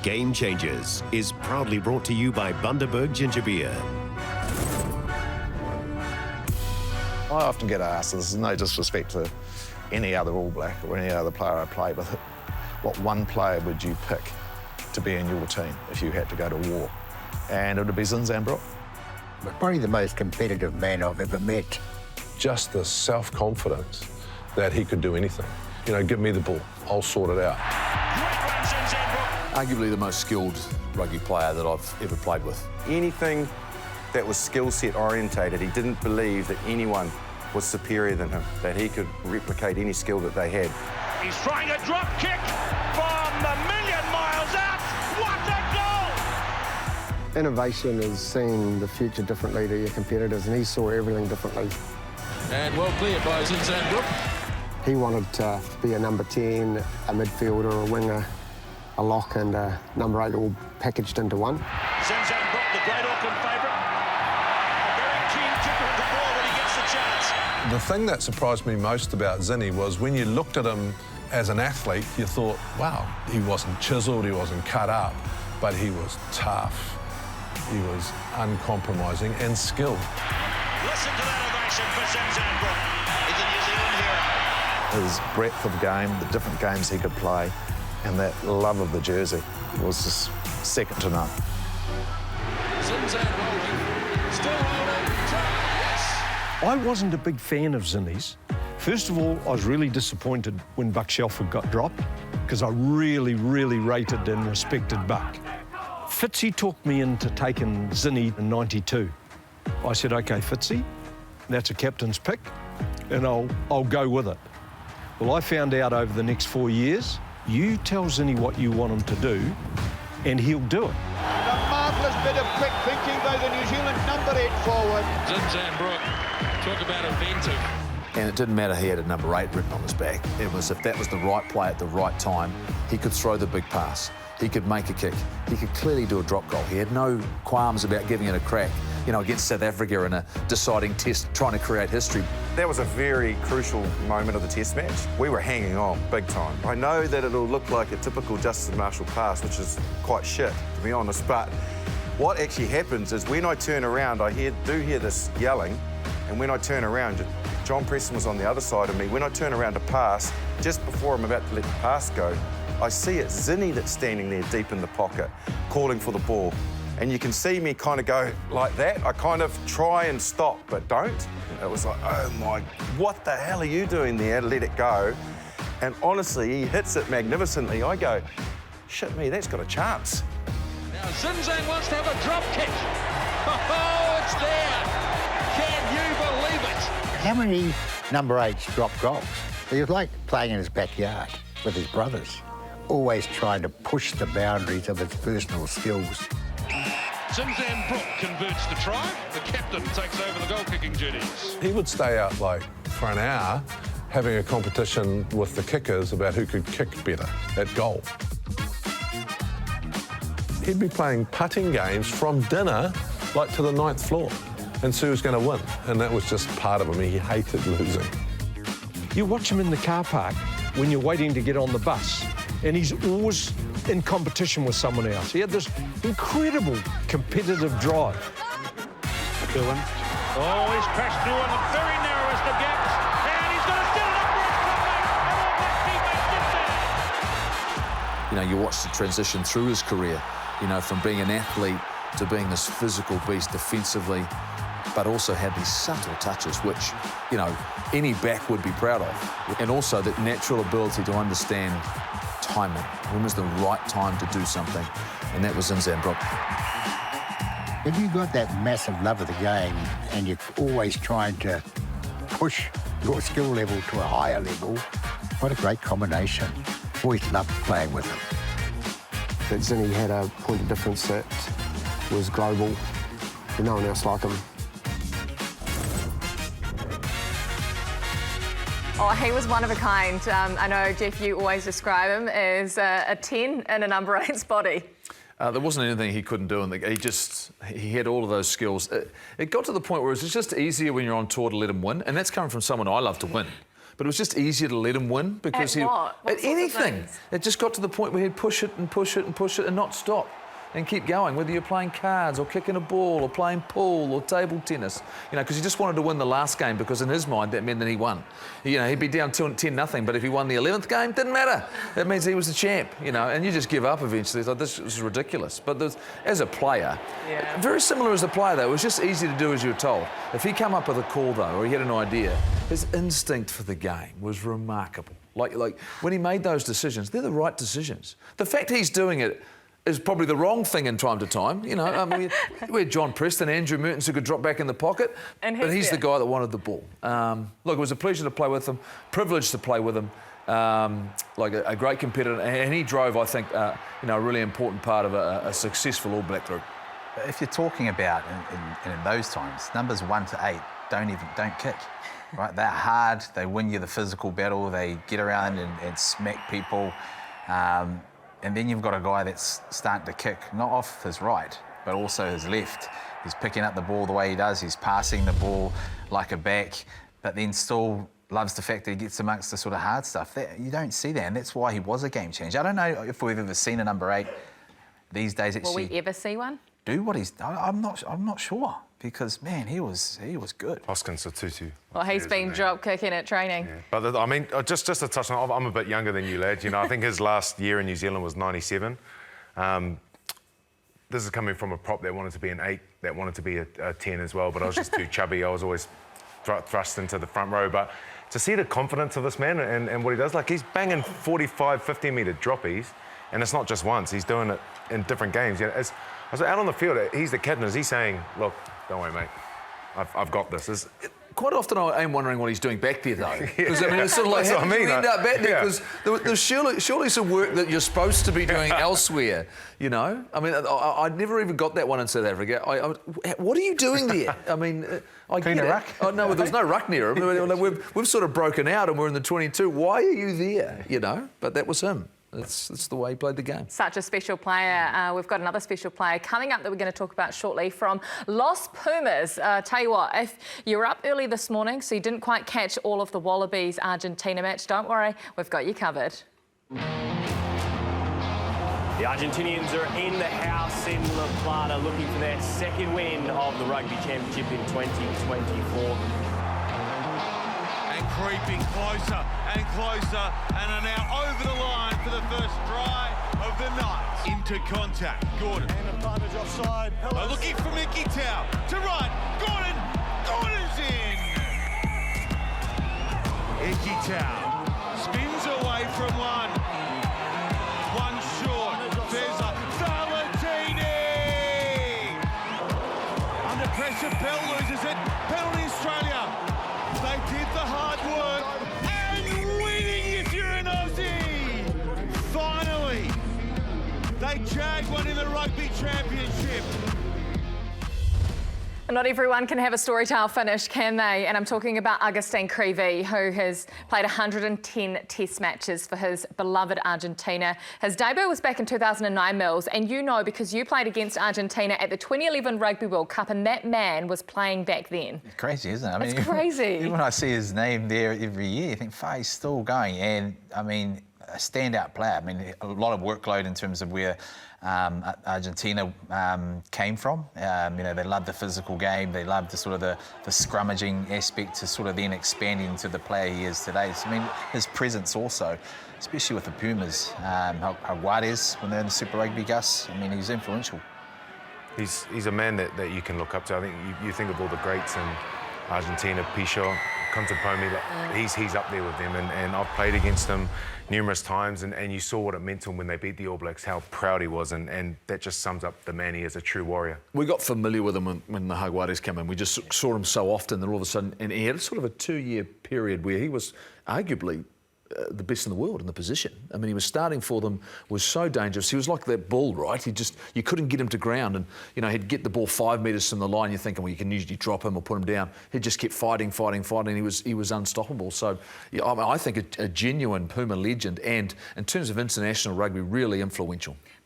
Game Changers is proudly brought to you by Bundaberg Ginger Beer. I often get asked, and this is no disrespect to any other All Black or any other player I play with, what one player would you pick to be in your team if you had to go to war? And it would be Zinzan Brooke. Probably the most competitive man I've ever met. Just the self-confidence that he could do anything. You know, give me the ball, I'll sort it out. Arguably the most skilled rugby player that I've ever played with. Anything that was skill set orientated, he didn't believe that anyone was superior than him, that he could replicate any skill that they had. He's trying a drop kick from a million miles out. What a goal! Innovation is seeing the future differently to your competitors, and he saw everything differently. And well cleared by Zinzan Brooke. He wanted to be a number 10, a midfielder, a winger, a lock and a number 8 all packaged into one. Zinzan Brooke, the great Auckland favourite. A very keen kicker at the ball when he gets the chance. The thing that surprised me most about Zinny was when you looked at him as an athlete, you thought, wow, he wasn't chiselled, he wasn't cut up, but he was tough, he was uncompromising and skilled. Listen to that ovation for Zinzan Brooke. He's a New Zealand hero. His breadth of game, the different games he could play, and that love of the jersey was just second to none. Zinzan holding, still holding, yes! I wasn't a big fan of Zinnies. First of all, I was really disappointed when Buck Shelford got dropped because I really, really rated and respected Buck. Fitzy talked me into taking Zinny in '92. I said, OK, Fitzy, that's a captain's pick, and I'll go with it. Well, I found out over the next 4 years, you tell Zinny what you want him to do, and he'll do it. A marvellous bit of quick thinking by the New Zealand number 8 forward. Zinzan Brooke, talk about inventive. And it didn't matter he had a number 8 written on his back. It was if that was the right play at the right time, he could throw the big pass. He could make a kick. He could clearly do a drop goal. He had no qualms about giving it a crack, you know, against South Africa in a deciding test, trying to create history. That was a very crucial moment of the test match. We were hanging on big time. I know that it'll look like a typical Justin Marshall pass, which is quite shit, to be honest, but what actually happens is when I turn around, I do hear this yelling, and when I turn around, John Preston was on the other side of me. When I turn around to pass, just before I'm about to let the pass go, I see it's Zinny that's standing there deep in the pocket, calling for the ball. And you can see me kind of go like that. I kind of try and stop, but don't. It was like, oh my, what the hell are you doing there? Let it go. And honestly, he hits it magnificently. I go, shit me, that's got a chance. Now Zinzan wants to have a drop kick. Oh, it's there. Can you believe it? How many number 8s drop goals? He was like playing in his backyard with his brothers, always trying to push the boundaries of his personal skills. Zinzan Brooke converts the try. The captain takes over the goal-kicking duties. He would stay out like for an hour having a competition with the kickers about who could kick better at goal. He'd be playing putting games from dinner like to the 9th floor, and Sue was going to win, and that was just part of him. He hated losing. You watch him in the car park when you're waiting to get on the bus, and he's always in competition with someone else. He had this incredible competitive drive. Doohan. Oh, he's crashed through on the very narrowest of gaps, and he's going to steal it up for his teammate. You know, you watch the transition through his career, you know, from being an athlete to being this physical beast defensively, but also had these subtle touches, which, you know, any back would be proud of. And also that natural ability to understand timing. When was the right time to do something? And that was Zinzan Brooke. If you got that massive love of the game and you're always trying to push your skill level to a higher level, what a great combination. Always loved playing with him. But Zinny had a point of difference that was global. There's no one else like him. Oh, he was one of a kind. I know, Jeff, you always describe him as a 10 in a number 8's body. There wasn't anything he couldn't do, and he had all of those skills. It got to the point where it was just easier when you're on tour to let him win, and that's coming from someone I love to win. but it was just easier to let him win because At what? What at sorts of anything. things? It just got to the point where he'd push it and push it and push it and not stop. And keep going, whether you're playing cards or kicking a ball or playing pool or table tennis, because he just wanted to win the last game because in his mind that meant that he won. He'd be down 10-0, but if he won the 11th game, didn't matter. It means he was the champ, and you just give up eventually. It's like, this is ridiculous. But as a player, very similar as a player though, it was just easy to do as you were told. If he came up with a call though, or he had an idea, his instinct for the game was remarkable. Like when he made those decisions, they're the right decisions. The fact he's doing it is probably the wrong thing in time to time. We had John Preston, Andrew Mertens who could drop back in the pocket, but he's the guy that wanted the ball. Look, it was a pleasure to play with him, privileged to play with him, a great competitor, and he drove, I think, a really important part of a successful All Black group. If you're talking about in those times, numbers 1 to 8 don't kick. Right? They're hard, they win you the physical battle, they get around and smack people. And then you've got a guy that's starting to kick, not off his right, but also his left. He's picking up the ball the way he does. He's passing the ball like a back, but then still loves the fact that he gets amongst the sort of hard stuff. You don't see that, and that's why he was a game changer. I don't know if we've ever seen a number 8 these days actually. Will we ever see one? Do what he's done. I'm not sure, because man, he was good. Hoskins Tutu. Well, he's been drop kicking at training. Yeah. But just to touch on, I'm a bit younger than you, lad. I think his last year in New Zealand was 97. This is coming from a prop that wanted to be an 8, that wanted to be a 10 as well, but I was just too chubby. I was always thrust into the front row. But to see the confidence of this man and what he does, like he's banging 45, 50-metre droppies, and it's not just once. He's doing it in different games. I was out on the field, he's the captain. Is he saying, look, don't worry, mate, I've got this? Quite often I am wondering what he's doing back there, though. Because it's sort of like, how did you end up back there? Because there's surely some work that you're supposed to be doing elsewhere, I never even got that one in South Africa. What are you doing there? I get it. Ruck? Oh, no, there's no ruck near him. We've sort of broken out and we're in the 22. Why are you there, But that was him. That's the way he played the game. Such a special player. We've got another special player coming up that we're going to talk about shortly from Los Pumas. Tell you what, if you were up early this morning so you didn't quite catch all of the Wallabies-Argentina match, don't worry, we've got you covered. The Argentinians are in the house in La Plata looking for their second win of the Rugby Championship in 2024. Creeping closer and closer, and are now over the line for the first try of the night. Into contact, Gordon. And advantage offside. Looking for Mickey Tau to right. Gordon's in. Mickey Tau spins away from one. One short. There's a Valentini. Under pressure, Bell loses it. Penalty Australia. They did the hard work and winning if you're an Aussie. Finally, they jag one in the Rugby Championship. Not everyone can have a Storytale finish, can they? And I'm talking about Augustin Creevy, who has played 110 test matches for his beloved Argentina. His debut was back in 2009, Mills, and because you played against Argentina at the 2011 Rugby World Cup, and that man was playing back then. It's crazy, isn't it? It's crazy. Even when I see his name there every year, you think, he's still going. And, a standout player. A lot of workload in terms of where Argentina came from. They loved the physical game. They loved the sort of the scrummaging aspect to sort of then expanding into the player he is today. So, his presence also, especially with the Pumas, Jaguares when they're in the Super Rugby, Gus. He's influential. He's a man that you can look up to. I think you think of all the greats in Argentina, Pichot, Contepomi, he's up there with them, and I've played against him numerous times, and you saw what it meant to him when they beat the All Blacks, how proud he was, and that just sums up the man he is, a true warrior. We got familiar with him when the Jaguares came in. We just saw him so often that all of a sudden, and he had sort of a 2-year period where he was arguably the best in the world in the position. He was starting for them, was so dangerous. He was like that bull, right? You couldn't get him to ground, and he'd get the ball 5 metres from the line. You're thinking, well, you can usually drop him or put him down. He just kept fighting. He was unstoppable. So I think a genuine Puma legend, and in terms of international rugby, really influential.